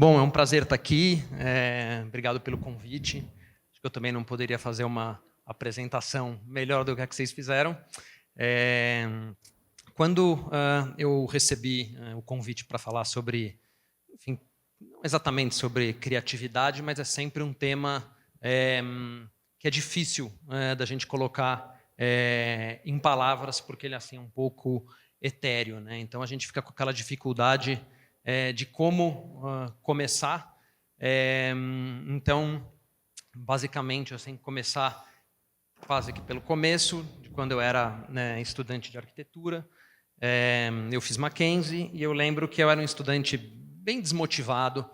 Bom, é um prazer estar aqui. Obrigado pelo convite. Acho que eu também não poderia fazer uma apresentação melhor do que a que vocês fizeram. Quando eu recebi o convite para falar sobre, enfim, não exatamente sobre criatividade, mas é sempre um tema que é difícil da gente colocar em palavras, porque ele assim, é um pouco etéreo, né? Então a gente fica com aquela dificuldade de como começar. Então, basicamente, eu tenho que começar quase que pelo começo, de quando eu era, né, estudante de arquitetura. Eu fiz Mackenzie e eu lembro que eu era um estudante bem desmotivado,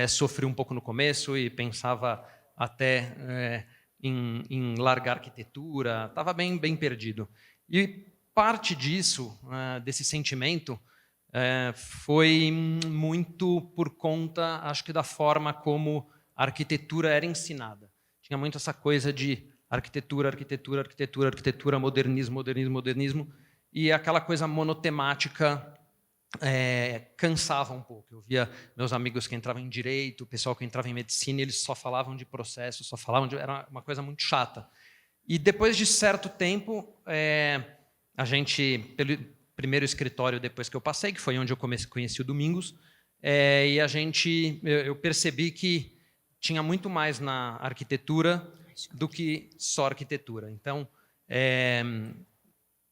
sofri um pouco no começo e pensava até em largar arquitetura, estava bem perdido. E parte disso, desse sentimento, foi muito por conta, acho que, da forma como a arquitetura era ensinada. Tinha muito essa coisa de arquitetura, arquitetura, arquitetura, arquitetura, modernismo, modernismo, modernismo, e aquela coisa monotemática cansava um pouco. Eu via meus amigos que entravam em direito, o pessoal que entrava em medicina, eles só falavam de processo, só falavam de... Era uma coisa muito chata. E depois de certo tempo, a gente, pelo primeiro escritório depois que eu passei, que foi onde eu conheci o Domingos, e eu percebi que tinha muito mais na arquitetura do que só arquitetura. Então,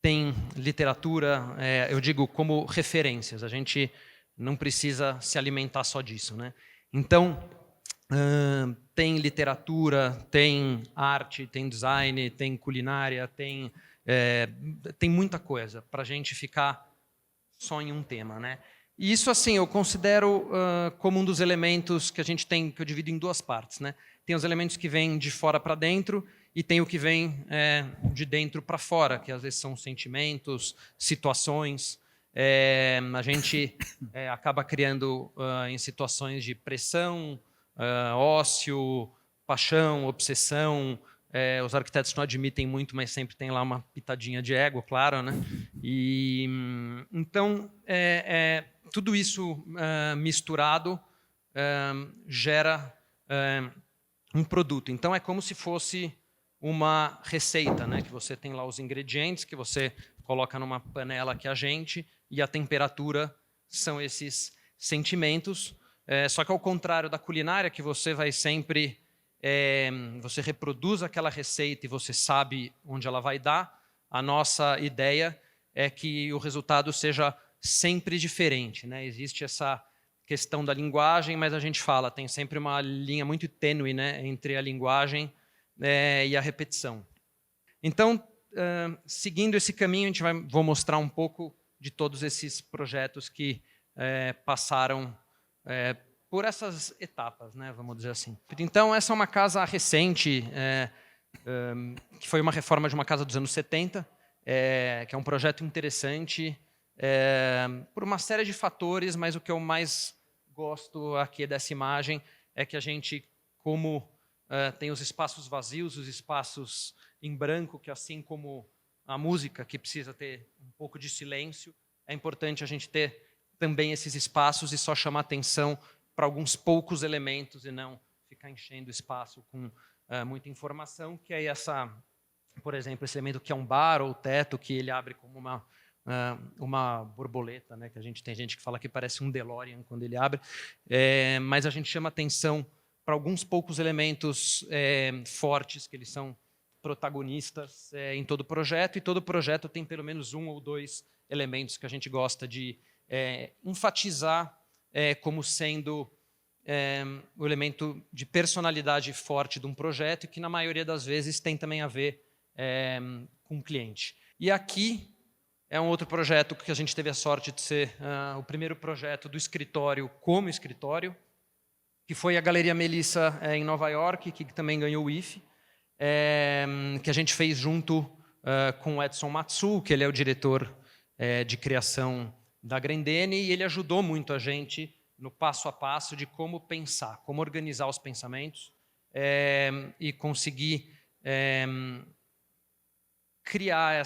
tem literatura, eu digo como referências, a gente não precisa se alimentar só disso, né? Então, tem literatura, tem arte, tem design, tem culinária, tem muita coisa para a gente ficar só em um tema, né? E isso, assim, eu considero como um dos elementos que a gente tem, que eu divido em duas partes, né? Tem os elementos que vêm de fora para dentro e tem o que vem de dentro para fora, que às vezes são sentimentos, situações. A gente acaba criando em situações de pressão, ócio, paixão, obsessão. Os arquitetos não admitem muito, mas sempre tem lá uma pitadinha de ego, claro, né? E então tudo isso misturado gera um produto. Então é como se fosse uma receita, né? Que você tem lá os ingredientes que você coloca numa panela que e a temperatura são esses sentimentos. Só que ao contrário da culinária, que você vai sempre você reproduz aquela receita e você sabe onde ela vai dar, a nossa ideia é que o resultado seja sempre diferente, né? Existe essa questão da linguagem, mas a gente fala, tem sempre uma linha muito tênue, né, entre a linguagem e a repetição. Então, seguindo esse caminho, vou mostrar um pouco de todos esses projetos que passaram por essas etapas, né, vamos dizer assim. Então, essa é uma casa recente, que foi uma reforma de uma casa dos anos 70, que é um projeto interessante por uma série de fatores, mas o que eu mais gosto aqui dessa imagem é que a gente, como tem os espaços vazios, os espaços em branco, que assim como a música, que precisa ter um pouco de silêncio, é importante a gente ter também esses espaços e só chamar atenção para alguns poucos elementos e não ficar enchendo o espaço com muita informação, que é por exemplo, esse elemento que é um bar ou teto, que ele abre como uma borboleta, né? Que tem gente que fala que parece um DeLorean quando ele abre, mas a gente chama atenção para alguns poucos elementos fortes, que eles são protagonistas em todo o projeto, e todo projeto tem pelo menos um ou dois elementos que a gente gosta de enfatizar como sendo o elemento de personalidade forte de um projeto, e que na maioria das vezes tem também a ver com o cliente. E aqui é um outro projeto que a gente teve a sorte de ser o primeiro projeto do escritório como escritório, que foi a Galeria Melissa em Nova York, que também ganhou o IFE, que a gente fez junto com o Edson Matsu, que ele é o diretor de criação da Grendene, e ele ajudou muito a gente no passo a passo de como pensar, como organizar os pensamentos e conseguir criar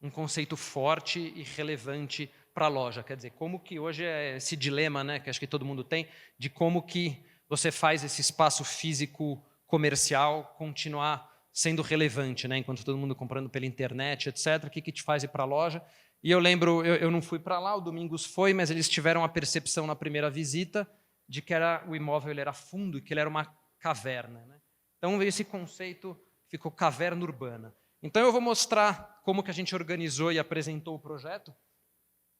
um conceito forte e relevante para a loja. Quer dizer, como que hoje é esse dilema, né, que acho que todo mundo tem, de como que você faz esse espaço físico comercial continuar sendo relevante, né, enquanto todo mundo comprando pela internet, etc. O que te faz ir para a loja? E eu lembro, eu não fui para lá, o Domingos foi, mas eles tiveram a percepção na primeira visita de que o imóvel ele era fundo e que ele era uma caverna, né? Então esse conceito ficou caverna urbana. Então eu vou mostrar como que a gente organizou e apresentou o projeto,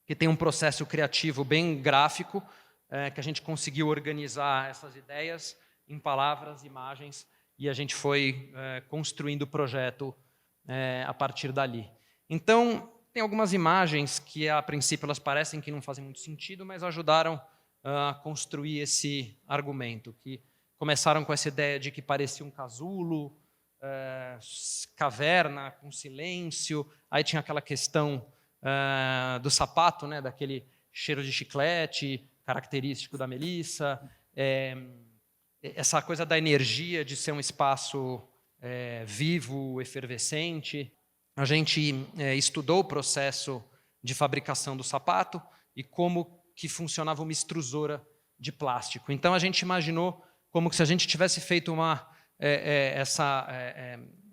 que tem um processo criativo bem gráfico, que a gente conseguiu organizar essas ideias em palavras, imagens, e a gente foi construindo o projeto a partir dali. Então, tem algumas imagens que, a princípio, elas parecem que não fazem muito sentido, mas ajudaram a construir esse argumento, que começaram com essa ideia de que parecia um casulo, caverna com silêncio, aí tinha aquela questão do sapato, né, daquele cheiro de chiclete, característico da Melissa, essa coisa da energia de ser um espaço vivo, efervescente. A gente estudou o processo de fabricação do sapato e como que funcionava uma extrusora de plástico. Então, a gente imaginou como que se a gente tivesse feito um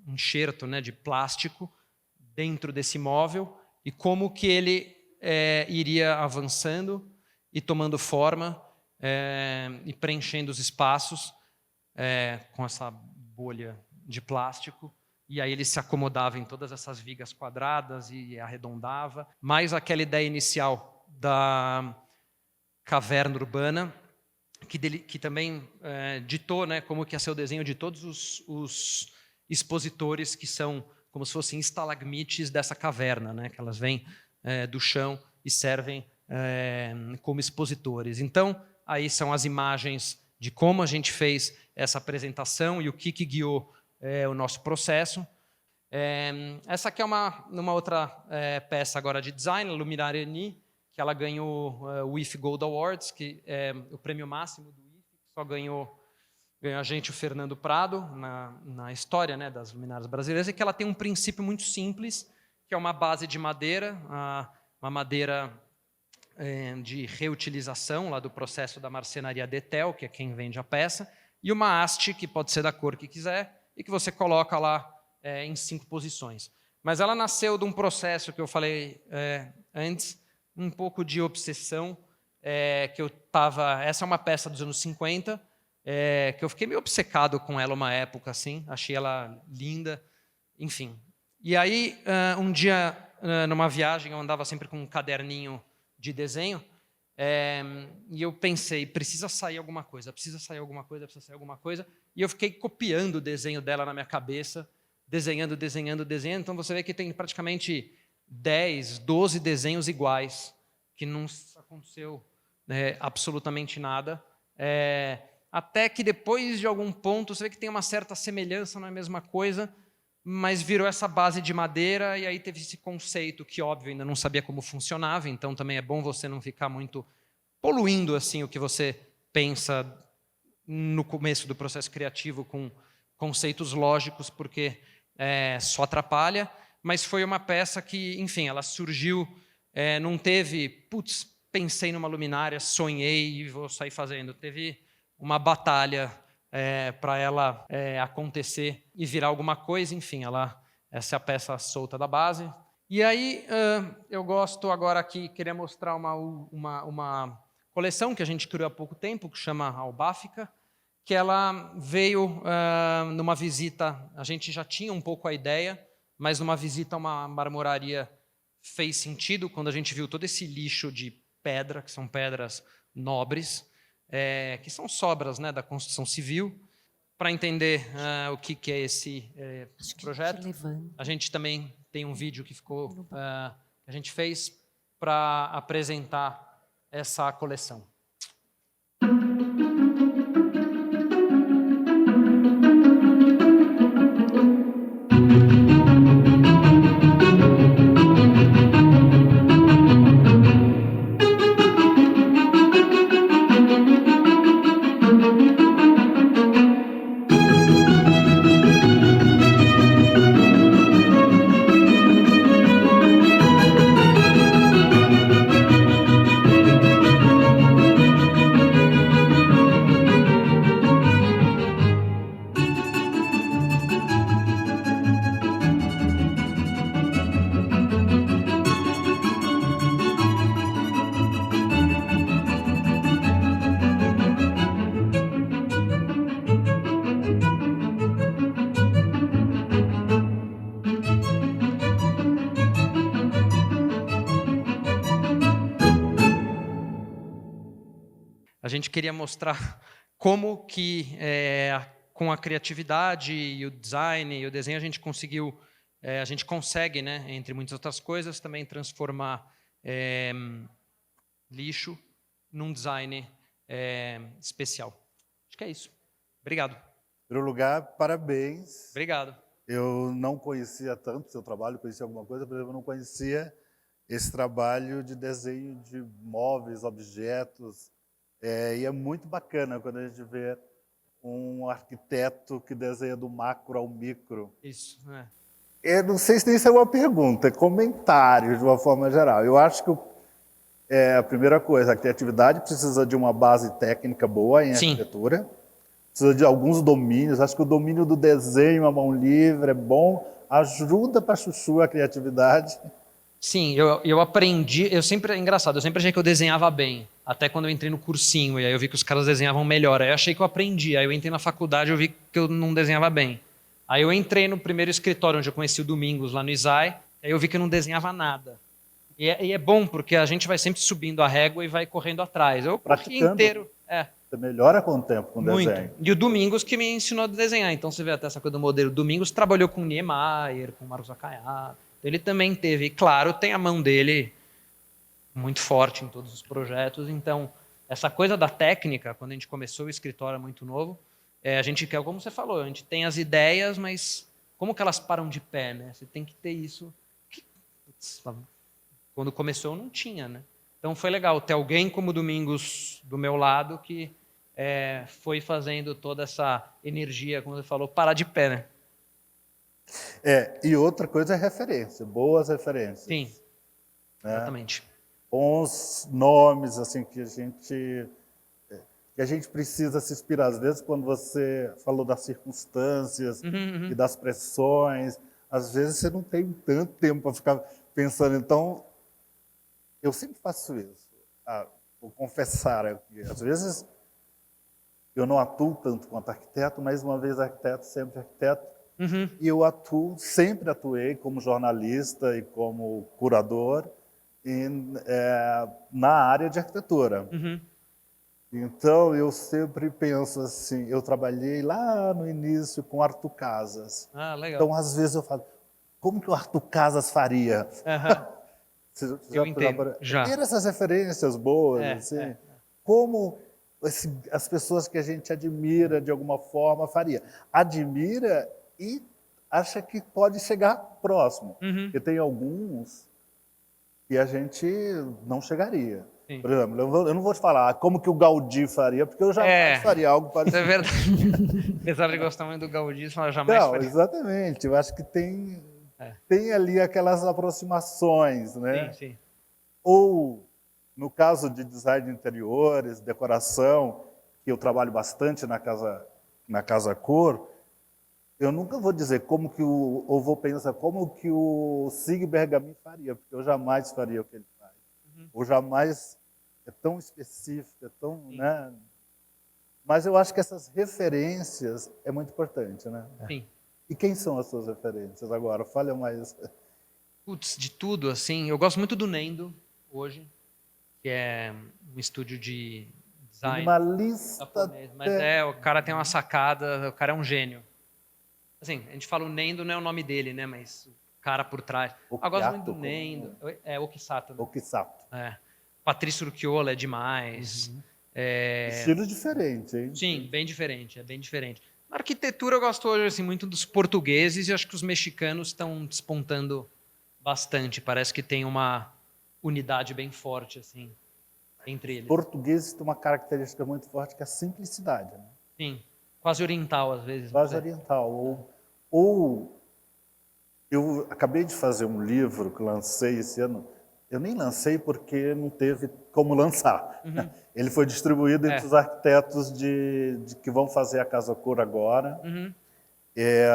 enxerto, né, de plástico dentro desse móvel e como que ele iria avançando e tomando forma e preenchendo os espaços com essa bolha de plástico. E aí ele se acomodava em todas essas vigas quadradas e arredondava. Mais aquela ideia inicial da caverna urbana, que também ditou, né, como que ia ser o desenho de todos os expositores que são como se fossem estalagmites dessa caverna, né, que elas vêm do chão e servem como expositores. Então, aí são as imagens de como a gente fez essa apresentação e o que guiou o nosso processo. Essa aqui é uma outra peça agora de design, a Luminária Eni, que ela ganhou o IF Gold Awards, que é o prêmio máximo do IF, que só ganhou a gente o Fernando Prado na história, né, das luminárias brasileiras, e que ela tem um princípio muito simples, que é uma base de madeira, uma madeira de reutilização lá do processo da marcenaria Detel, que é quem vende a peça, e uma haste, que pode ser da cor que quiser, e que você coloca lá em 5 posições. Mas ela nasceu de um processo que eu falei antes, um pouco de obsessão, que eu estava... Essa é uma peça dos anos 50, que eu fiquei meio obcecado com ela uma época, assim, achei ela linda, enfim. E aí, um dia, numa viagem, eu andava sempre com um caderninho de desenho, e eu pensei, precisa sair alguma coisa, e eu fiquei copiando o desenho dela na minha cabeça, desenhando. Então você vê que tem praticamente 10, 12 desenhos iguais, que não aconteceu absolutamente nada, até que depois de algum ponto você vê que tem uma certa semelhança, não é a mesma coisa, mas virou essa base de madeira, e aí teve esse conceito que, óbvio, ainda não sabia como funcionava, então também é bom você não ficar muito poluindo assim o que você pensa no começo do processo criativo com conceitos lógicos, porque só atrapalha, mas foi uma peça que, enfim, ela surgiu, não teve, putz, pensei numa luminária, sonhei e vou sair fazendo, teve uma batalha para ela acontecer e virar alguma coisa, enfim, essa é a peça solta da base. E aí eu gosto agora aqui, queria mostrar uma coleção que a gente criou há pouco tempo, que chama Albáfica, que ela veio numa visita, a gente já tinha um pouco a ideia, mas numa visita a uma marmoraria fez sentido, quando a gente viu todo esse lixo de pedra, que são pedras nobres, que são sobras, né, da construção civil. Para entender o que é esse projeto, a gente também tem um vídeo que ficou, que a gente fez para apresentar essa coleção. a gente queria mostrar como que, com a criatividade e o design e o desenho, a gente consegue, né, entre muitas outras coisas, também transformar lixo num design especial. Acho que é isso. Obrigado. Em primeiro lugar, parabéns. Obrigado. Eu não conhecia tanto o seu trabalho, conhecia alguma coisa, por exemplo, eu não conhecia esse trabalho de desenho de móveis, objetos. E é muito bacana quando a gente vê um arquiteto que desenha do macro ao micro. Isso, Eu não sei se isso é uma pergunta, é comentário de uma forma geral. Eu acho que a primeira coisa, a criatividade precisa de uma base técnica boa em Sim. arquitetura. Precisa de alguns domínios. Acho que o domínio do desenho à mão livre é bom, ajuda para chuchu a criatividade. Sim, eu aprendi, é engraçado, eu sempre achei que eu desenhava bem, até quando eu entrei no cursinho, e aí eu vi que os caras desenhavam melhor, aí eu achei que eu aprendi, aí eu entrei na faculdade e eu vi que eu não desenhava bem. Aí eu entrei no primeiro escritório, onde eu conheci o Domingos, lá no ISAI, aí eu vi que eu não desenhava nada. E é bom, porque a gente vai sempre subindo a régua e vai correndo atrás. Eu corri inteiro. Você melhora com o tempo, com o Muito. desenho. E o Domingos que me ensinou a desenhar. Então você vê até essa coisa do modelo. O Domingos trabalhou com o Niemeyer, com o Marcos Acaiato. Então ele também teve. E claro, tem a mão dele muito forte em todos os projetos. Então, essa coisa da técnica, quando a gente começou o escritório muito novo, a gente quer, como você falou, a gente tem as ideias, mas como que elas param de pé, né? Você tem que ter isso. Quando começou, não tinha, né? Então foi legal ter alguém como o Domingos do meu lado que foi fazendo toda essa energia, como você falou, parar de pé, né? E outra coisa é referência, boas referências. Sim, né? Exatamente. Bons nomes, assim, que a gente precisa se inspirar. Às vezes, quando você falou das circunstâncias e das pressões, às vezes você não tem tanto tempo para ficar pensando. Então, eu sempre faço isso. Vou confessar aqui. Às vezes, eu não atuo tanto quanto arquiteto, mas uma vez arquiteto, sempre arquiteto. E eu sempre atuei como jornalista e como curador na área de arquitetura. Então, eu sempre penso assim, eu trabalhei lá no início com Arthur Casas. Legal. Então, às vezes eu falo, como que o Arthur Casas faria? Você eu entendo. Já. Ter essas referências boas, assim, como as pessoas que a gente admira de alguma forma faria. Admira e acha que pode chegar próximo. Porque tem alguns que a gente não chegaria. Sim. Por exemplo, eu não vou te falar como que o Gaudí faria, porque eu jamais faria algo parecido. É verdade. Apesar de gostar muito do Gaudí, eu jamais faria. Exatamente. Eu acho que tem ali aquelas aproximações, né? Sim. Ou, no caso de design de interiores, decoração, que eu trabalho bastante na Casa Cor, eu nunca vou dizer ou vou pensar como que o Sig Bergamin faria, porque eu jamais faria o que ele faz. Ou jamais é tão específico, é tão, né? Mas eu acho que essas referências é muito importante, né? Sim. E quem são as suas referências agora? Fale mais. Putz, de tudo, assim. Eu gosto muito do Nendo, hoje, que é um estúdio de design Minimalista japonês. Mas o cara tem uma sacada, o cara é um gênio. Assim, a gente fala o Nendo, não é o nome dele, né? Mas o cara por trás. Eu gosto muito do Nendo. Okisato. Né? Okisato. Patrício Urquiola é demais. Estilo diferente, hein? Sim, bem diferente, é bem diferente. Na arquitetura eu gosto hoje assim, muito dos portugueses e acho que os mexicanos estão despontando bastante. Parece que tem uma unidade bem forte assim, entre eles. Portugueses têm uma característica muito forte que é a simplicidade. Né? Sim, quase oriental às vezes. Quase oriental. Ou eu acabei de fazer um livro que lancei esse ano. Eu nem lancei porque não teve como lançar. Ele foi distribuído entre os arquitetos que vão fazer a Casa Cor agora. E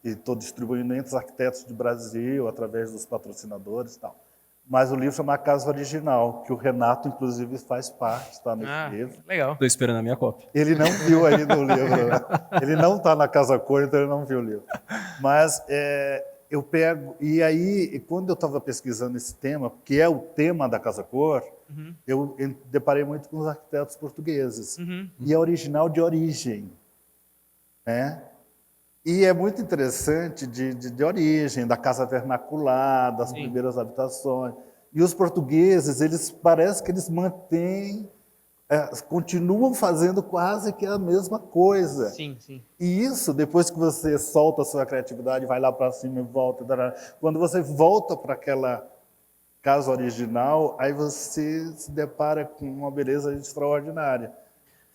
estou distribuindo entre os arquitetos de Brasil, através dos patrocinadores e tal. Mas o livro chama A Casa Original, que o Renato, inclusive, faz parte, está nesse livro. Legal. Estou esperando a minha cópia. Ele não viu ainda o livro. Né? Ele não está na Casa Cor, então ele não viu o livro. Mas eu pego... E aí, quando eu estava pesquisando esse tema, que é o tema da Casa Cor, eu deparei muito com os arquitetos portugueses. Uhum. E é original de origem, né? E é muito interessante de origem, da casa vernacular, das primeiras habitações. E os portugueses, eles parece que eles mantêm, continuam fazendo quase que a mesma coisa. Sim, sim. E isso, depois que você solta a sua criatividade, vai lá para cima e volta, quando você volta para aquela casa original, aí você se depara com uma beleza extraordinária.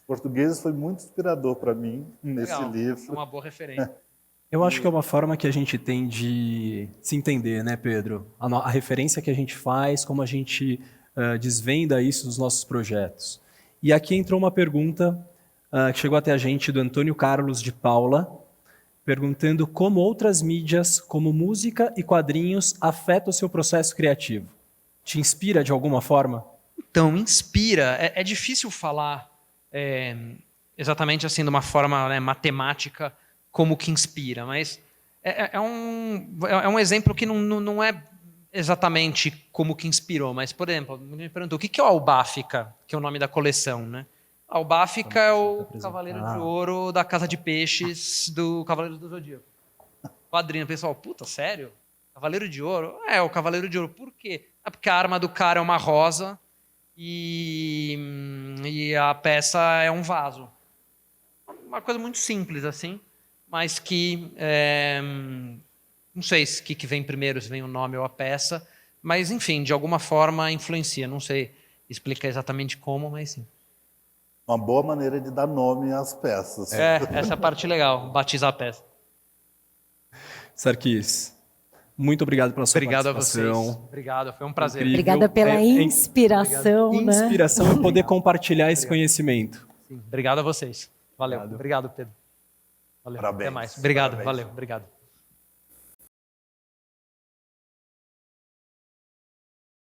Portugueses foi muito inspirador para mim nesse Legal. livro. É uma boa referência. Eu acho que é uma forma que a gente tem de se entender, né, Pedro? A referência que a gente faz, como a gente desvenda isso dos nossos projetos. E aqui entrou uma pergunta que chegou até a gente do Antônio Carlos de Paula, perguntando como outras mídias, como música e quadrinhos, afetam o seu processo criativo. Te inspira de alguma forma? Então, inspira. É difícil falar exatamente assim, de uma forma, né, matemática, como que inspira, mas é um exemplo que não é exatamente como que inspirou, mas, por exemplo, me perguntou o que é o Albáfica, que é o nome da coleção, né? A Albáfica é o Cavaleiro de Ouro da Casa de Peixes do Cavaleiro do Zodíaco. Quadrinho, pessoal, puta, sério? Cavaleiro de Ouro? É, o Cavaleiro de Ouro. Por quê? É porque a arma do cara é uma rosa e a peça é um vaso. Uma coisa muito simples, assim, mas que... não sei o que vem primeiro, se vem o nome ou a peça, mas, enfim, de alguma forma influencia. Não sei explicar exatamente como, mas sim. Uma boa maneira de dar nome às peças. Essa é a parte legal, batizar a peça. Sarkis, muito obrigado pela sua participação. Obrigado a vocês. Obrigado, foi um prazer. Incrível. Obrigada pela inspiração, né? Inspiração e poder compartilhar esse conhecimento. Sim, obrigado a vocês. Valeu. Obrigado, Pedro. Valeu. Parabéns. Até mais. Obrigado. Parabéns. Valeu. Obrigado.